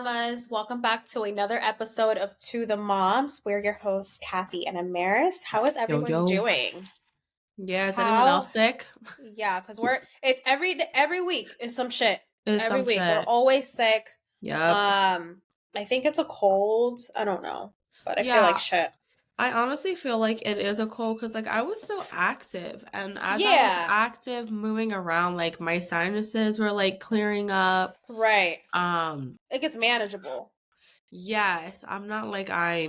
mamas. Welcome back to another episode of To the Moms. We're your hosts, Kathy and Amaris. How is Yo, everyone yo. doing? Yeah, is anyone How? else sick? Yeah, because it's every week is some shit. It's Every some week we're shit. always sick. Yep. I think it's a cold. I don't know, but I feel like Yeah, shit. I honestly feel like it is a cold because, like, I was so active. And as I was Yeah, active, moving around, like, my sinuses were, like, clearing up. right. Um, It gets manageable. yes, I'm not like I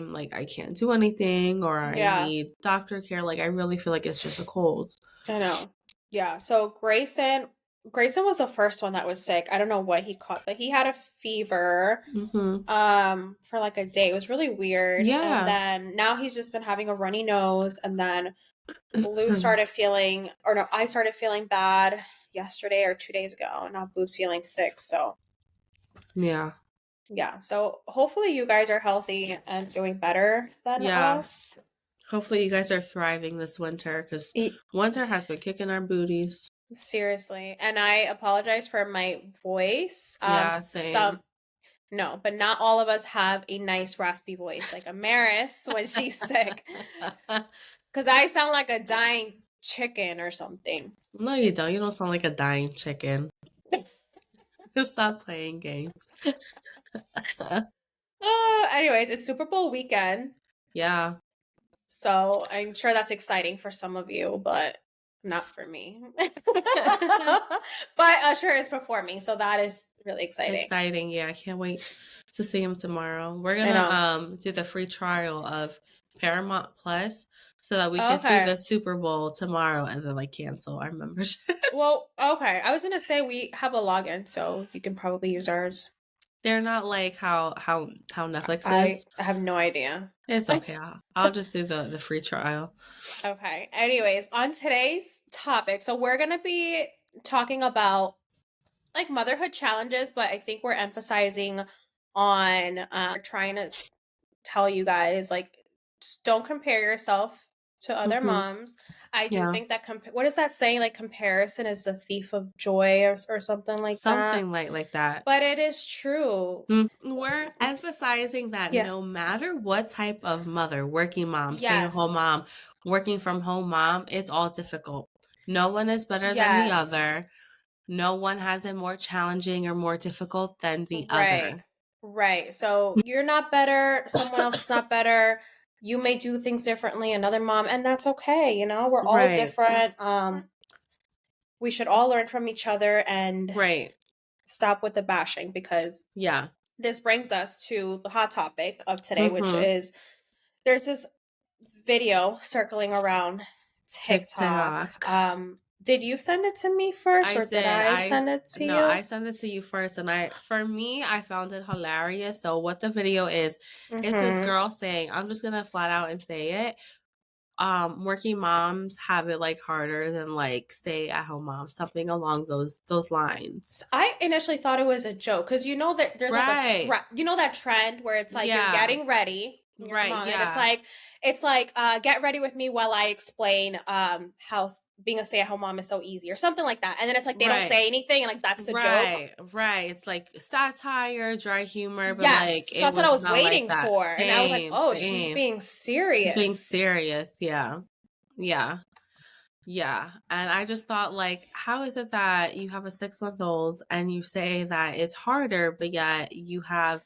can't do anything or I Yeah, need doctor care. Like, I really feel like it's just a cold. I know. Yeah, so Grayson was the first one that was sick. I don't know what he caught, but he had a fever Mm-hmm. for like a day. It was really weird. And Yeah. then now he's just been having a runny nose, and then Blue started feeling, or no, I started feeling bad yesterday or 2 days ago. Now Blue's feeling sick. So Yeah. yeah, so hopefully you guys are healthy and doing better than Yeah. us. Hopefully you guys are thriving this winter because E- winter has been kicking our booties. Seriously. And I apologize for my voice. Yeah, same. No, but not all of us have a nice raspy voice like Amaris when she's sick. Because I sound like a dying chicken or something. No, you don't. You don't sound like a dying chicken. Stop playing games. Anyways, it's Super Bowl weekend. Yeah. So I'm sure that's exciting for some of you, but not for me. But Usher is performing, so that is really exciting. Exciting. Yeah, I can't wait to see him tomorrow. We're I know. gonna do the free trial of Paramount Plus so that we can see Okay. the Super Bowl tomorrow and then like cancel our membership. Well, okay. I was gonna say we have a login, so you can probably use ours. They're not like how Netflix I is. have no idea. It's okay. I'll just do the free trial. Okay. Anyways, on today's topic, so we're going to be talking about like motherhood challenges, but I think we're emphasizing on trying to tell you guys like just don't compare yourself to other Mm-hmm. moms. I do Yeah. think that what is that saying, like comparison is the thief of joy or something like that. Something like that. But it is true. We're emphasizing that Yeah. no matter what type of mother, working mom, stay-at-home Yes. mom, working from home mom, it's all difficult. No one is better than the Yes. other. No one has it more challenging or more difficult than the Right. other. Right. So you're not better, someone else is not better. You may do things differently, another mom, and that's okay, we're all Right. different. We should all learn from each other and Right. stop with the bashing, because Yeah. this brings us to the hot topic of today, which Mm-hmm. is there's this video circling around TikTok. TikTok. Did you send it to me first, I or did did. I send it to No, you? I sent it to you first, and for me, I found it hilarious. So what the video is this Mm-hmm. girl saying, I'm just gonna flat out and say it. Working moms have it like harder than like stay at home moms, something along those lines. I initially thought it was a joke, because that there's like Right. that trend where it's like you're Yeah. getting ready, you're a Right. mom, and Yeah. it's like get ready with me while I explain how being a stay-at-home mom is so easy, or something like that, and then it's like they don't Right. say anything, and like that's the joke. Right. It's like satire, dry humor, but Yes, like so it that's what I was was not like waiting that. for, and I was like, oh, she's Same. being She's being serious. serious. Yeah. Yeah. Yeah. And I just thought, like, how is it that you have a 6-month-old and you say that it's harder, but yet you have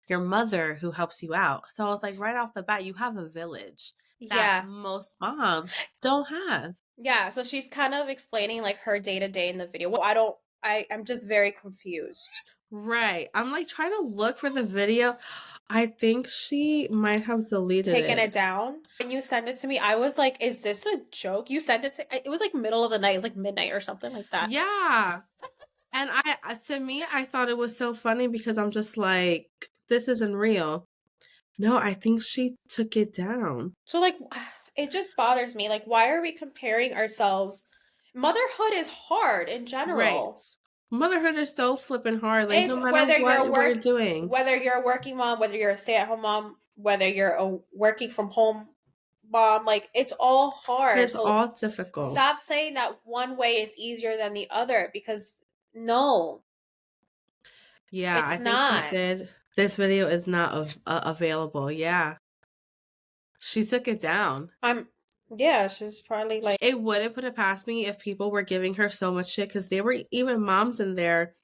your mother who helps you out? So I was like, right off the bat, you have a village that Yeah. most moms don't have. Yeah, so she's kind of explaining like her day-to-day in the video. Well, I'm just very confused. Right. I'm like trying to look for the video. I think she might have deleted Taking it. it down. When you send it to me, I was like, is this a joke? You sent it to, it was like middle of the night. It was like midnight or something like that. Yeah. And to me, I thought it was so funny because I'm just like, this isn't real. No, I think she took it down. So like, it just bothers me. Like, why are we comparing ourselves? Motherhood is hard in Right. general. Motherhood is so flipping hard. Like, It's no matter what we're doing. whether you're a working mom, whether you're a stay-at-home mom, whether you're a working from home mom, like it's all hard. It's So all difficult. stop saying that one way is easier than the other, because no, Yeah, it's I think she not. did. This video is not available. Yeah. She took it down. Yeah, she's probably like, It wouldn't put it past me if people were giving her so much shit, because there were even moms in there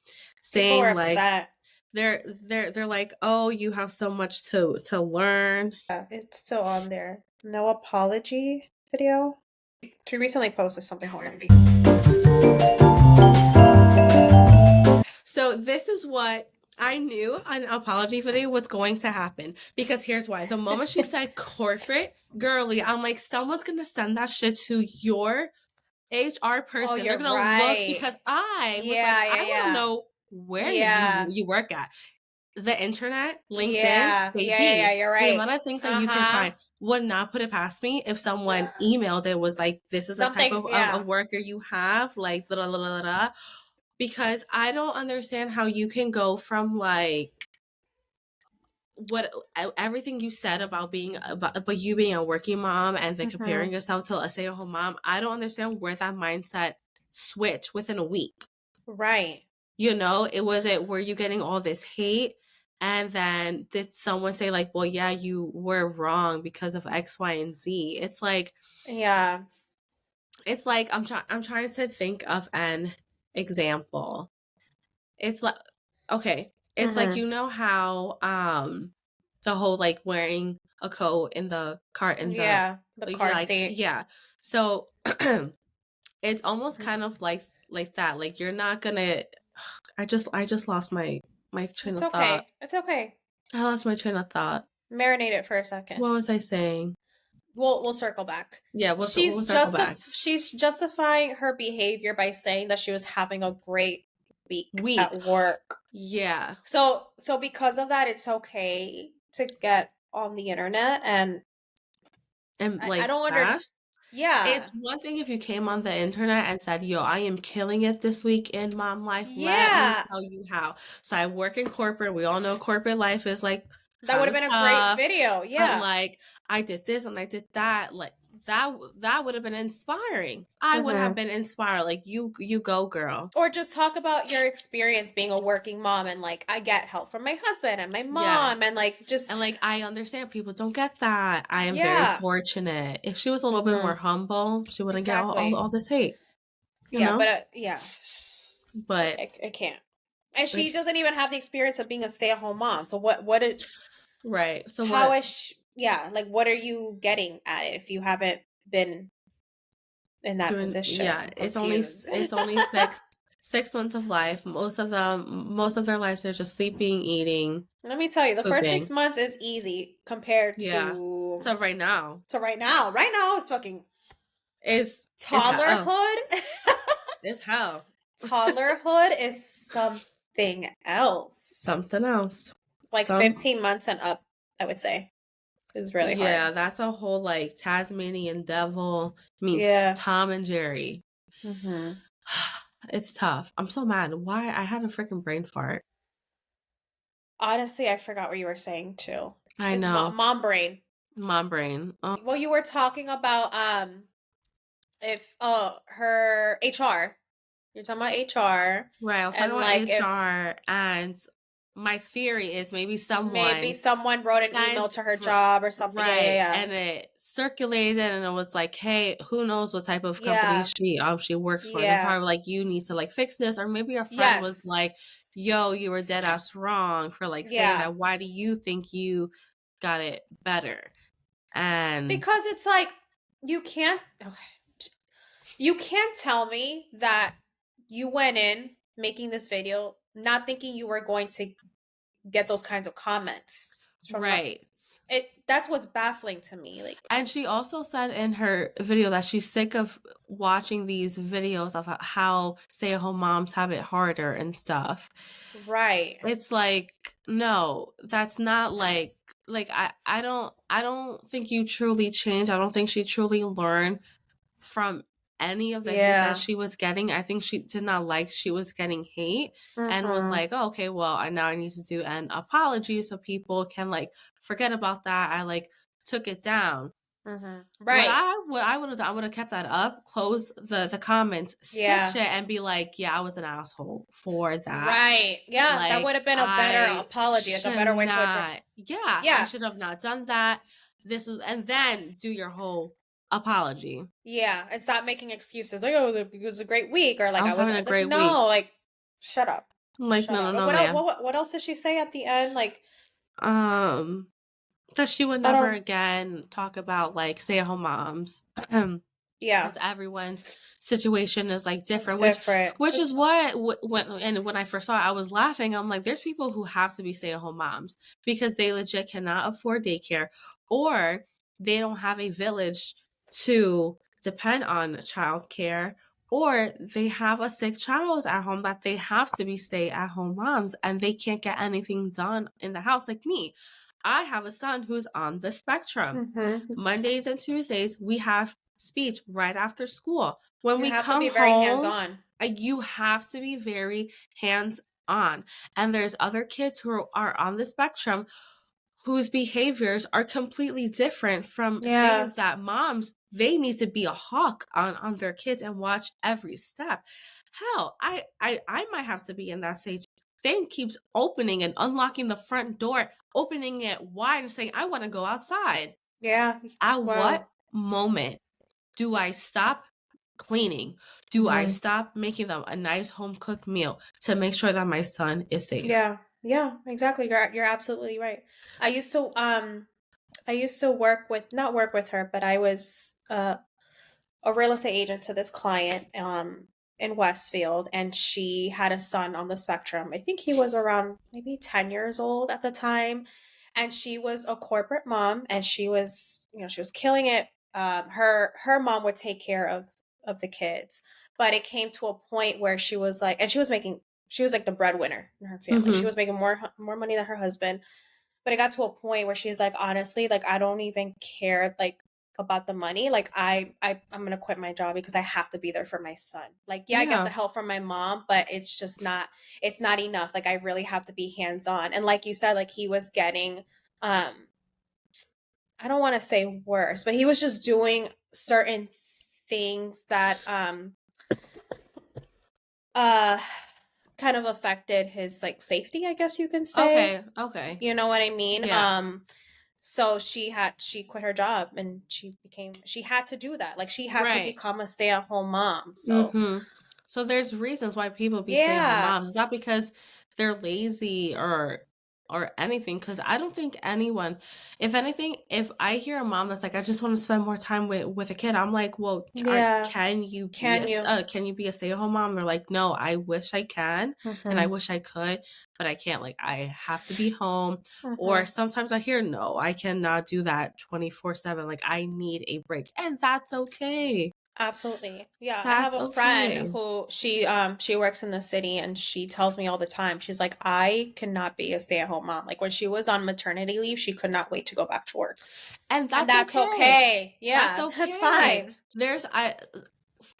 people were saying like upset. they're like, oh, you have so much to learn. Yeah, it's still on there. No apology video. She recently posted something. Hold on. So this is what I knew an apology video was going to happen, because here's why. The moment she said corporate girly, I'm like, someone's gonna send that shit to your HR person. Oh, They're you're gonna look, right. because I was Yeah, like, I yeah, wanna know where yeah. you work at. The internet, LinkedIn, Yeah, baby. you're The right. amount of things that you can find would not put it past me if someone emailed it, was like, this is the type Something, of worker you have, like, blah, blah, blah, blah. Because I don't understand how you can go from like what everything you said about you being a working mom and then comparing yourself to a stay-at-home mom. I don't understand where that mindset switched within a week. Right. You know, were you getting all this hate, and then did someone say like, well, yeah, you were wrong because of X, Y, and Z? It's like, Yeah. it's like I'm trying to think of an example. It's like, okay, it's like, you know how the whole like wearing a coat in the car, in the Yeah, the you're car like, seat. yeah. So it's almost kind of like that. Like, you're not gonna I just lost my train It's of thought. okay. It's okay. I lost my train of thought. Marinate it for a second. What was I saying? We'll circle back. Yeah, we'll circle back. She's justifying her behavior by saying that she was having a great week at work. Yeah. So because of that, it's okay to get on the internet and like, I don't understand. Yeah. It's one thing if you came on the internet and said, yo, I am killing it this week in mom life. Yeah. Let me tell you how. So I work in corporate. We all know corporate life is like, that would have been tough, a great video. Yeah. But like, I did this and I did that. Like, that would have been inspiring. I would have been inspired. Like, you go, girl. Or just talk about your experience being a working mom, and like, I get help from my husband and my mom, and like, just, and like, I understand people don't get that. I am very fortunate. If she was a little bit more humble, she wouldn't get all this hate. You know? But but I can't. And she doesn't even have the experience of being a stay-at-home mom. So what is right? So how is she, like, what are you getting at it if you haven't been in that position? Yeah, it's only 6 months of life. Most of their lives they're just sleeping, eating. Let me tell you, the first 6 months is easy compared to right now. Right now is fucking toddlerhood. It's hell. Toddlerhood is something else. Something else. Like 15 months and up, I would say. Is really hard. Yeah, that's a whole like Tasmanian devil meets Tom and Jerry. It's tough. I'm so mad. Why? I had a freaking brain fart. Honestly, I forgot what you were saying too. I know. Mom brain. Mom brain. Oh. Well, you were talking about if her HR. You're talking about HR. Right. I was talking about HR, and my theory is maybe someone wrote an email to her job or something. Right. Yeah. And it circulated, and it was like, hey, who knows what type of company she works for. They're probably like, you need to like fix this. Or maybe a friend was like, yo, you were dead ass wrong for like saying that. Why do you think you got it better? And because it's like, you can't tell me that you went in making this video not thinking you were going to get those kinds of comments from that's what's baffling to me. Like, and she also said in her video that she's sick of watching these videos of how stay-at-home moms have it harder and stuff. Right. It's like, no, that's not like I don't think you truly change. I don't think she truly learned from any of the hate that she was getting. I think she did not like she was getting hate and was like, oh, okay, well, I need to do an apology so people can like forget about that. I like took it down. Right. What I would have done, I would have kept that up, closed the comments, skipped Yeah. it, and be like, yeah, I was an asshole for that. Right. Yeah, that would Like, have been a better I apology, like a should better way to address. not, yeah, I Yeah. should have not done that. This was, and then do your whole apology. Yeah, and stop making excuses like, "Oh, it was a great week," or I like, "I was was having a like, great week. no, like, shut up, I'm like, shut no, no, up." no, What else? ma'am. What else did she say at the end? Like, Um, that she would I never don't. again talk about like stay-at-home moms. Yeah, Because everyone's situation is like it's different, different. which is what when I first saw it, I was laughing. I'm like, there's people who have to be stay-at-home moms because they legit cannot afford daycare, or they don't have a village to depend on childcare, or they have a sick child at home that they have to be stay-at-home moms and they can't get anything done in the house. Like me, I have a son who's on the spectrum. Mm-hmm. Mondays and Tuesdays, we have speech right after school. When You we have to come be very hands home, on. you have to be very hands on. And there's other kids who are on the spectrum whose behaviors are completely different from Yeah, things that moms, they need to be a hawk on their kids and watch every step. Hell, I might have to be in that stage. Thing keeps opening and unlocking the front door, opening it wide and saying, I want to go outside. yeah. At Wow. what moment do I stop cleaning? Do I Mhm. stop making them a nice home cooked meal to make sure that my son is safe? Yeah, yeah, exactly. You're absolutely right. I used to I used to work with not work with her, but I was a real estate agent to this client in Westfield, and she had a son on the spectrum. I think he was around maybe 10 years old at the time, and she was a corporate mom, and she was, she was killing it. Her mom would take care of the kids, but it came to a point where she was like, and she was like the breadwinner in her family. She Mm-hmm. was making more money than her husband, but it got to a point where she's like, honestly, like I don't even care like about the money. Like I'm gonna quit my job because I have to be there for my son. Like, yeah, I get the Yeah. help from my mom, but it's not enough. Like I really have to be hands on. And like you said, like he was getting um I don't want to say worse, but he was just doing certain things that uh kind of affected his like safety, I guess you can say. Okay. Okay. You know what I mean? Yeah. So she quit her job and she had to do that. Like she had to Right. become a stay-at-home mom. So Mm-hmm. So there's reasons why people be stay-at-home yeah. moms. It's not because they're lazy or anything. Because I don't think anyone, if anything, if I hear a mom that's like, I just want to spend more time with a kid, I'm like, well, Yeah. Can you? can you be a stay-at-home mom? They're like, no, I wish I can, and I Mhm. wish I could, but I can't. Like, I have to be home. Or Mhm. sometimes I hear, no, I cannot do that 24/7. Like, I need a break, and that's okay. Absolutely. Yeah, I have That's a friend okay. who she works in the city and she tells me all the time. She's like, "I cannot be a stay-at-home mom." Like when she was on maternity leave, she could not wait to go back to work. And And that's that's okay. okay. That's Yeah, that's okay. fine. There's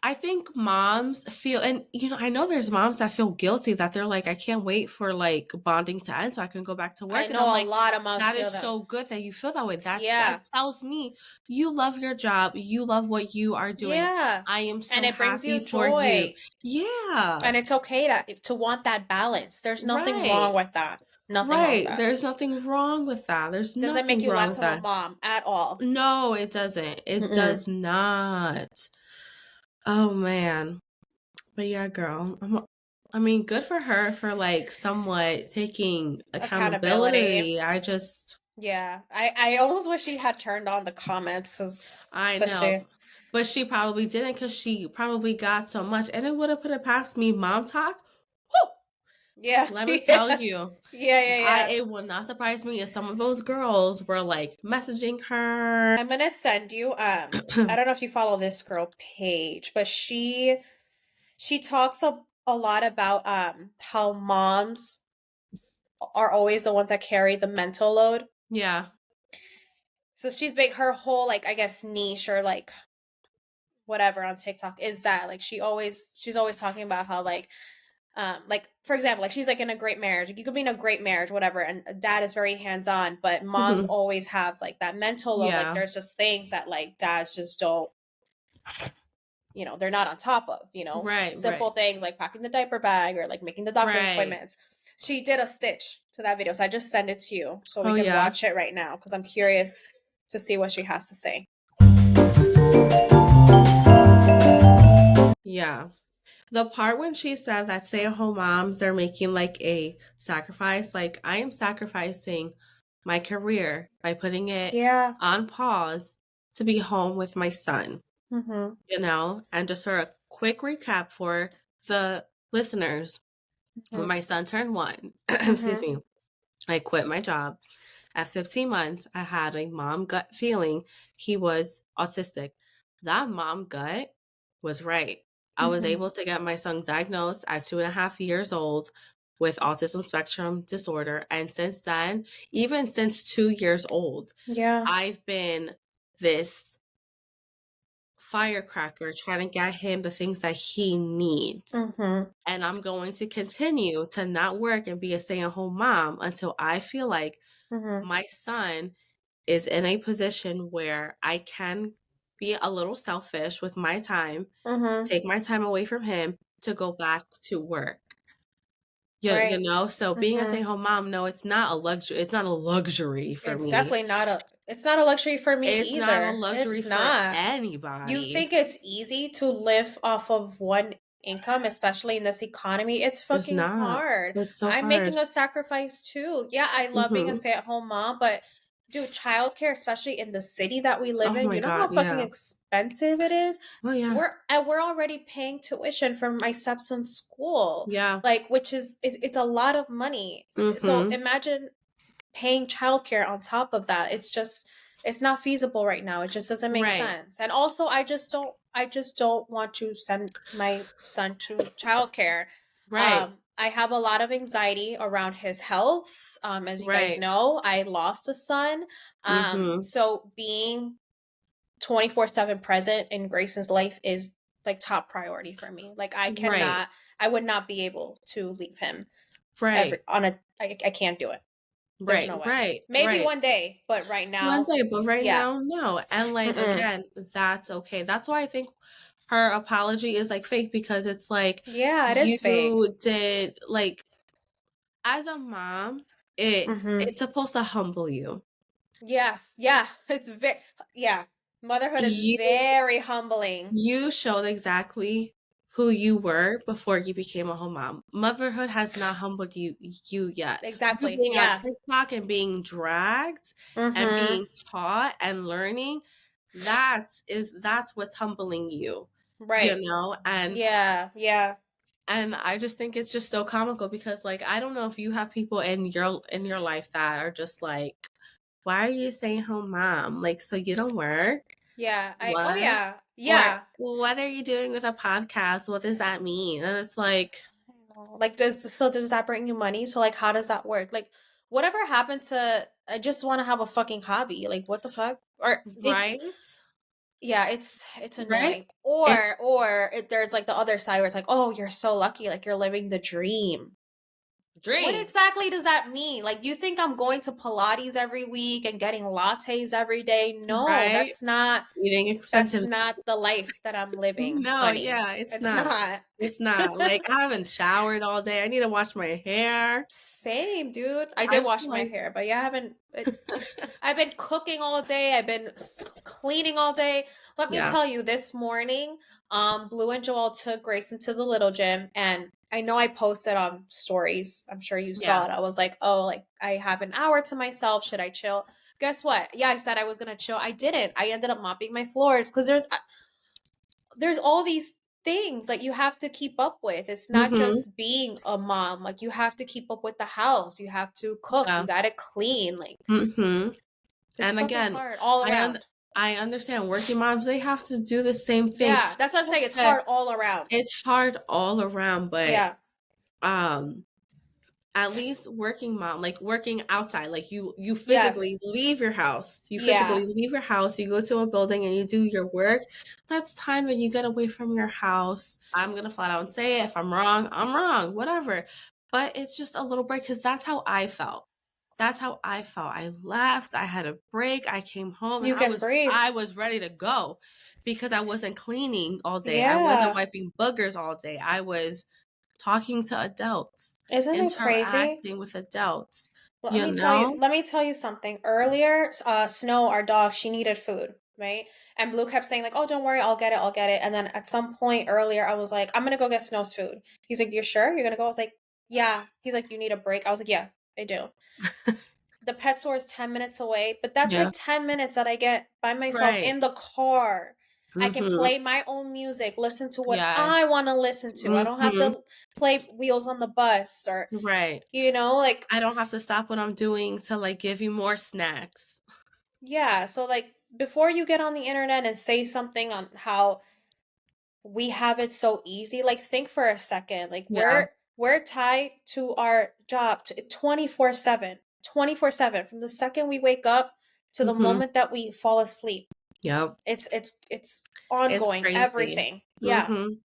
I think moms feel, and I know there's moms that feel guilty that they're like, I can't wait for like bonding to end so I can go back to I work. And know I'm a like, lot of moms that feel is that. so good that you feel that way. That Yeah. tells me you love your job. You love what you are doing. Yeah. I am And so it brings happy you for you. joy. Yeah. And it's okay to want that balance. There's nothing wrong Right. with that. Nothing wrong with Right. that. There's nothing wrong with that. There's Doesn't make nothing you wrong less with of a that. mom at all. No, it doesn't. It Mm-mm. does not. Oh man. But yeah, girl. I mean, good for her for like somewhat taking Accountability. accountability. I just Yeah. I almost wish she had turned on the comments, I know. especially. But she probably didn't because she probably got so much and it would have put it past me. Mom talk. Whew, Yeah. let me tell Yeah. you. Yeah, yeah, yeah. It would not surprise me if some of those girls were like messaging her. I'm gonna send you I don't know if you follow this girl page, but she talks a lot about how moms are always the ones that carry the mental load. Yeah. So she's big her whole like I guess niche or like whatever on TikTok is that like she's always talking about how like like for example, like she's like in a great marriage. Like, you could be in a great marriage, whatever, and dad is very hands on, but moms Mhm. always have like that mental load. Like Yeah. there's just things that like dads just don't, they're not on top of. Right, Simple right. things like packing the diaper bag or like making the doctor's Right. appointments. She did a stitch to that video, so I just send it to you so we Oh can yeah. watch it right now because I'm curious to see what she has to say. Yeah. The part when she said that stay-at-home moms are making like a sacrifice, like I am sacrificing my career by putting it Yeah. on pause to be home with my son, Mm-hmm. and just for a quick recap for the listeners, when Mm-hmm. my son turned 1, excuse Mm-hmm. me, I quit my job. At 15 months, I had a mom gut feeling he was autistic. That mom gut was right. I was Mm-hmm. able to get my son diagnosed at 2.5 years old with autism spectrum disorder. And since then, even since 2 years old, Yeah. I've been this firecracker trying to get him the things that he needs. Mm-hmm. And I'm going to continue to not work and be a stay at home mom until I feel like Mm-hmm. my son is in a position where I can be a little selfish with my time, Mm-hmm. take my time away from him to go back to work. You Right. know, so being a Mm-hmm. stay-at-home mom, no, it's not a luxury. It's not a luxury for It's me. definitely not a luxury for me It's not a either. luxury It's for not. You anybody. think it's easy to live off of one income, especially in this economy? It's It's fucking not. hard. It's so I'm hard. making a sacrifice too. Yeah, I love being a Mhm. stay-at-home mom, but dude, childcare, especially in the city that we live Oh in, my you know god, how fucking yeah. expensive it is? Oh yeah. We're already paying tuition for my stepson's school. Yeah. Like, which is it's a lot of money. So Mhm. imagine paying childcare on top of that. It's not feasible right now. It just doesn't make Right. sense. And also I just don't want to send my son to childcare. Right. I have a lot of anxiety around his health. As you guys Right. know, I lost a son. Mhm. So being 24/7 present in Grayson's life is like top priority for me. Like Right. I would not be able to leave him Right. I can't do it. There's Right. no way. Right. Maybe Right. one day, but right One now, day, but right yeah. now, no. And like Mm-mm. again, that's okay. That's why I think her apology is like fake because it's like Yeah, it is fake. you did like as a mom, Mm-hmm. it's supposed to humble you. Yes, yeah. It's very yeah. Motherhood is You very humbling. you showed exactly who you were before you became a home mom. Motherhood has not humbled you yet. You Exactly. being on Yeah. TikTok and being dragged and Mm-hmm. being taught and learning, that's what's humbling you, Right. and Yeah. Yeah. I just think it's just so comical because like I don't know if you have people in your life that are just like, why are you staying home mom? Like, so you don't work? Yeah. Oh What? yeah. Or Yeah. what are you doing with a podcast? What does that mean? And it's like, Like does that bring you money? So like how does that work? Like whatever happened to I just want to have a fucking hobby. Like what the fuck? Or it right? Yeah, it's Right? annoying. It's There's like the other side where it's like, "Oh, you're so lucky, like you're living the dream." What dream. exactly does that mean? Like, you think I'm going to Pilates every week and getting lattes every day? No, Right? Eating that's expensive. not the life that I'm living, No, honey. yeah, it's It's not. not. It's not. Like I haven't showered all day. I need to wash my hair. Same, dude. I I did just wash my like hair, but yeah, I haven't. I've been cooking all day. I've been cleaning all day. Let me yeah. tell you, this morning, Blue and Joel took Grayson to the little gym, and I know I posted on stories. I'm sure you saw Yeah. it. I was like, oh, like I have an hour to myself. Should I chill? Guess what? Yeah, I said I was gonna chill. I didn't. I ended up mopping my floors because there's all these things that you have to keep up with. It's not Mhm. just being a mom. Like you have to keep up with the house. You have to cook. You Yeah. got to clean. Like Mhm. it's And fucking again, hard all I un- around. I understand working moms, they have to do the same thing. Yeah, that's what I'm saying. Just It's that hard all around. it's hard all around, but Yeah. um at least working mom, like working outside, like you Yes. physically leave your house. You Yeah. physically leave your house, you go to a building and you do your work. That's time that you get away from your house. I'm gonna flat out say it. If I'm wrong, I'm wrong, whatever. But it's just a little break because that's how I felt. That's how I felt. I left, I had a break, I came home and You can breathe. I was ready to go because I wasn't cleaning all day. I wasn't Yeah. wiping boogers all day. I was talking to adults, Isn't it crazy? interacting with adults, Let you me tell you, know? let me tell you something. Earlier, Snow, our dog, she needed food, right? And Blue kept saying like, "Oh, don't worry, I'll get it, I'll get it." And then at some point earlier, I was like, "I'm gonna go get Snow's food." He's like, "You're sure you're gonna go?" I was like, "Yeah." He's like, "You need a break?" I was like, "Yeah, I do." The pet store is 10 minutes away, but that's like Yeah, 10 minutes that I get by myself right. in the car. I can Mhm. play my own music, listen to what I Yes. want to listen to. I don't have Mhm. to play Wheels on the Bus or, Right. like, I don't have to stop what I'm doing to, like, give you more snacks. yeah. So, like, before you get on the internet and say something on how we have it so easy, like, think for a second. Like, Yeah. we're tied to our job 24/7, 24/7, from the second we wake up to the Mhm. moment that we fall asleep. Yep. It's It's ongoing, crazy. everything. Yeah, Mhm.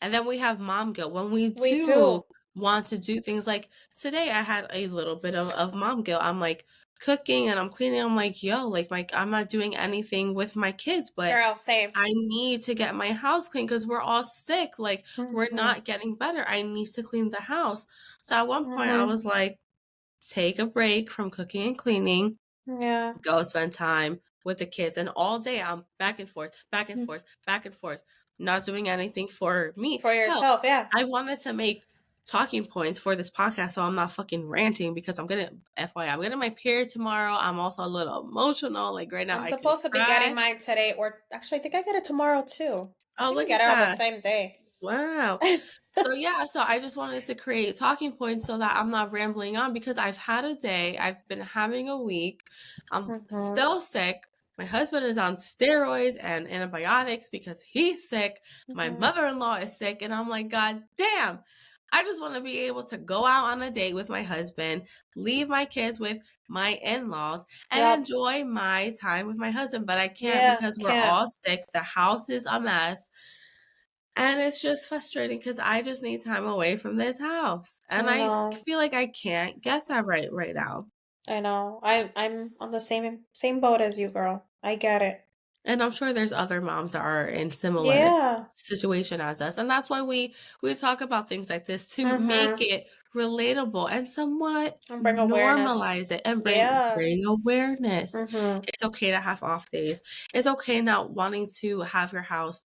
And then we have mom guilt when we we too do. want to do things like today I had a little bit of mom guilt. I'm like cooking and I'm cleaning. I'm like, yo, like I'm not doing anything with my kids, but Girl, same. I need to get my house clean because we're all sick. Like we're Mhm. not getting better. I need to clean the house. So at one point I Mhm. was like, take a break from cooking and cleaning, Yeah. go spend time with the kids. And all day I'm back and forth, back and Mm. forth, back and forth, not doing anything for me. For Hell, yourself, yeah. I wanted to make talking points for this podcast so I'm not fucking ranting because I'm gonna FYI, I'm getting my period tomorrow. I'm also a little emotional. Like right now I'm I could supposed to be getting cry. mine today, or actually, I think I get it tomorrow too. I Oh, think we look get at it on the that. same day. Wow. So yeah, so I just wanted to create talking points so that I'm not rambling on because I've had a day, I've been having a week, I'm Mhm. still sick. My husband is on steroids and antibiotics because he's sick. My Mhm. mother-in-law is sick, and I'm like, God damn. I just want to be able to go out on a date with my husband, leave my kids with my in-laws, and Yep. enjoy my time with my husband. But I can't Yeah. because we're Can't. all sick. The house is a mess. And it's just frustrating because I just need time away from this house. And I I know. feel like I can't get that right now. I know. I'm on the same boat as you, girl. I get it. And I'm sure there's other moms that are in similar Yeah. situation as us. And that's why we talk about things like this to make Mhm. it relatable and somewhat And bring awareness. normalize it and Yeah. bring awareness. Mhm. It's okay to have off days. It's okay not wanting to have your house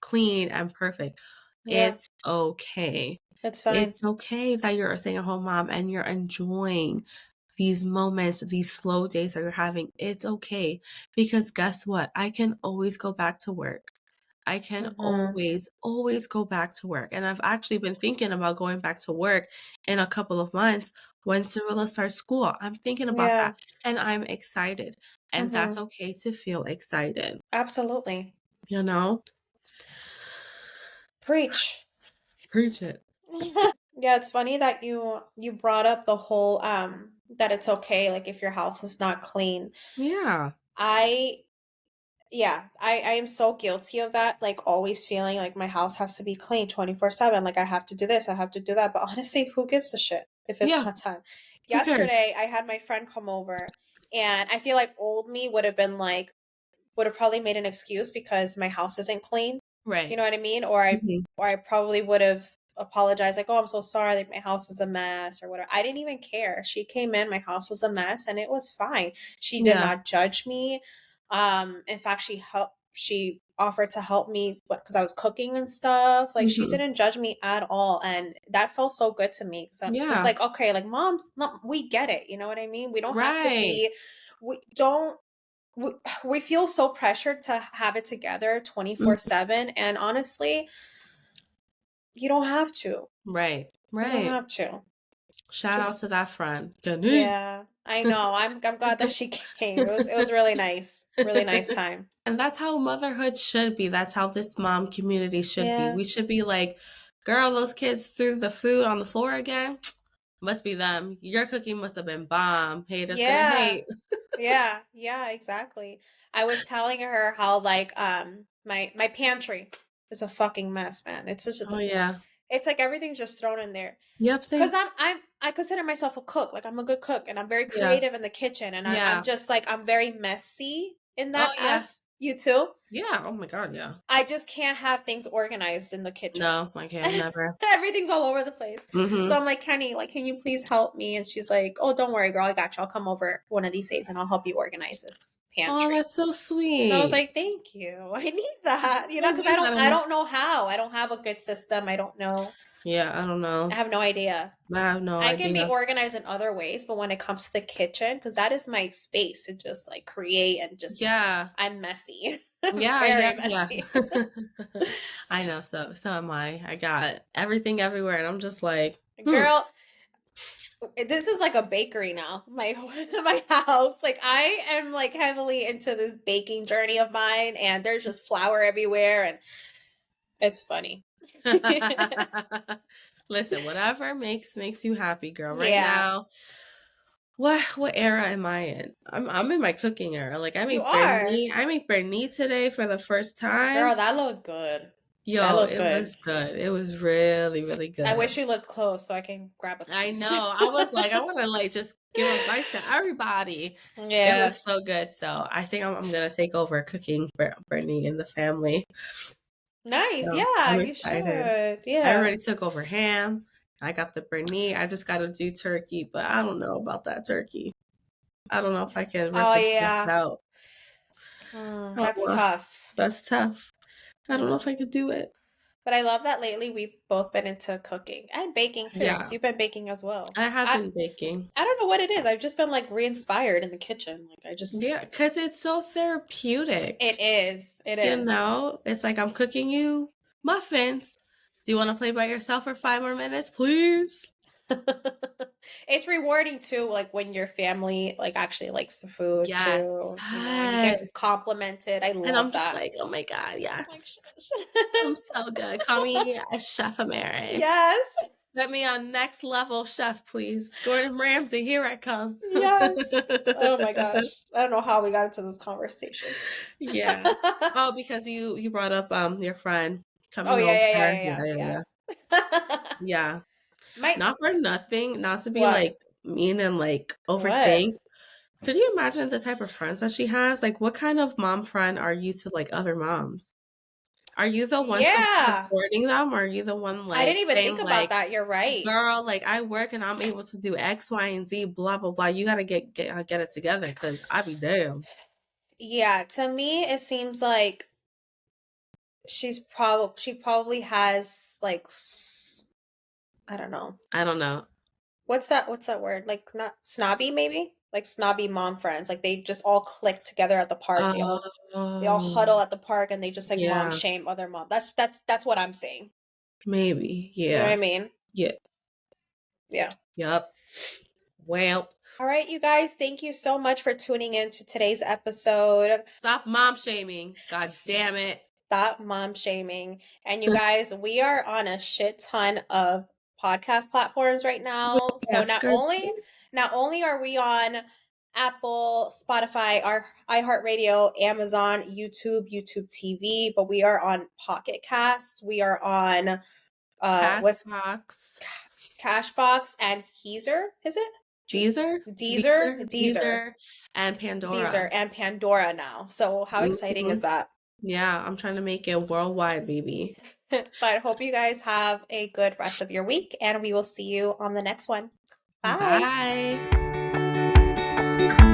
clean and perfect. Yeah. It's okay. It's fine. It's okay that you're a stay-at-home mom and you're enjoying these moments, these slow days that you're having. It's okay because guess what? I can always go back to work. I can Mhm. always go back to work. And I've actually been thinking about going back to work in a couple of months when Cirilla starts school. I'm thinking about that Yeah. and I'm excited. And that's Mhm. okay to feel excited, Absolutely. you know? Preach. Preach it. Yeah, it's funny that you brought up the whole that it's okay like if your house is not clean. Yeah. I Yeah, I am so guilty of that, like always feeling like my house has to be clean 24/7, like I have to do this, I have to do that, but honestly, who gives a shit if it's Yeah. not time? Who cares? Yesterday, I had my friend come over, and I feel like old me would have been like would have probably made an excuse because my house isn't clean. You Right. know what I mean? Or Mhm. I probably would have apologized like, "Oh, I'm so sorry, like my house is a mess," or whatever. I didn't even care. She came in, my house was a mess, and it was fine. She did Yeah. not judge me. In fact, she offered to help me because I was cooking and stuff. Like she Mhm. didn't judge me at all, and that felt so good to me. So it's Yeah. like, okay, like moms, no, we get it. You know what I mean? We don't have to Right. be. We don't we, we feel so pressured to have it together Mhm. 24/7, and honestly, you don't have to. Right. You don't Right. have to. Shout out Just to that friend. Gani. Yeah, I know. I'm glad that she came. It was really nice. Really nice time. And that's how motherhood should be. That's how this mom community should be. Yeah. We should be like, girl, those kids threw the food on the floor again. Must be them. Your cooking must have been bomb. Haters gonna Yeah. hate. Yeah, exactly. I was telling her how like my pantry is a fucking mess, man. It's just Oh yeah. it's like everything's just thrown in there. Yep, Cause same. I consider myself a cook. Like I'm a good cook and I'm very Yeah. creative in the kitchen and I'm Yeah. just like I'm very messy in Oh that yeah. as you too. Yeah. Oh my god, yeah. I just can't have things organized in the kitchen. No, I can't never. Everything's all over the place. So Mm-hmm. I'm like, Kenny, like, can you please help me? And she's like, oh, don't worry, girl. I got you. I'll come over one of these days and I'll help you organize this Oh, pantry. that's so And I was sweet. like, thank you. I need that, I because need that in I my- don't know how. I don't have a good system. I don't know. Yeah, I don't know. I have no idea. I have no I can be idea. organized in other ways, but when it comes to the kitchen, because that is my space to just like create and just, Yeah. I'm messy. Yeah, Very yeah, messy. yeah. I know, so am I. I got everything everywhere and I'm just like, Girl, this is like a bakery now. My my house. Like I am like heavily into this baking journey of mine and there's just flour everywhere and it's funny. Listen, whatever makes you happy, girl. Right Yeah. now, what era am I in? I'm in my cooking era. Like I You made are. bernie. I made bernie today for the first time. Girl, that looked good. That Yo, looked it good. was good. It was really, really good. I wish you lived close so I can grab a piece. I know. I was like, I want to like just give advice to everybody. Yeah. It was so good. So I think I'm gonna take over cooking for Brittany and the family. Nice. So Yeah, I'm you excited. should. Yeah. I already took over ham. I got the Brittany. I just got to do turkey, but I don't know about that turkey. I don't know if I can rip Oh, its yeah. guts out. That's tough. That's tough. I don't know if I could do it. But I love that lately we've both been into cooking and baking too. Yeah. Because you've been baking as well. I have been baking. I don't know what it is. I've just been like re-inspired in the kitchen. Like I just Yeah, because it's so therapeutic. It is. It You is. know, it's like I'm cooking you muffins. Do you want to play by yourself for 5 more minutes, please? It's rewarding too, like when your family like actually likes the food Yes. too. You get complimented. I love And I'm just that. like, oh my god, yes. Like, I'm so good. Call me a Chef Ameris. Yes. Let me on next level chef, please. Gordon Ramsay, here I come. Yes. Oh my gosh. I don't know how we got into this conversation. Yeah. Oh, because you brought up your friend coming Oh, over. Yeah. My Not for nothing, not to be What? like mean and like overthink. Could you imagine the type of friends that she has? Like, what kind of mom friend are you to like other moms? Are you the one supporting them, or are you the one like I didn't even saying, think about like, that. You're right. girl, like I work and I'm able to do X, Y, and Z, blah blah blah. You gotta get it together, because I be damn. Yeah, to me it seems like she probably has like I don't know. What's that word? Like not snobby maybe? Like snobby mom friends. Like they just all click together at the park. They all huddle at the park and they just like mom shame other mom. That's what I'm saying. Maybe. Yeah. You know what I mean? Yeah. Yeah. Yep. Well. All right, you guys, thank you so much for tuning in to today's episode. Stop mom shaming. God damn it. Stop mom shaming. And you guys, we are on a shit ton of podcast platforms right now. So not only are we on Apple, Spotify, our iHeartRadio, Amazon, YouTube TV, but we are on Pocket Casts. We are on Castbox, Cashbox, and Deezer. Is it? Deezer, and Pandora. Deezer and Pandora now. So how exciting is that? Yeah, I'm trying to make it worldwide, baby. But hope you guys have a good rest of your week, and we will see you on the next one. Bye. Bye.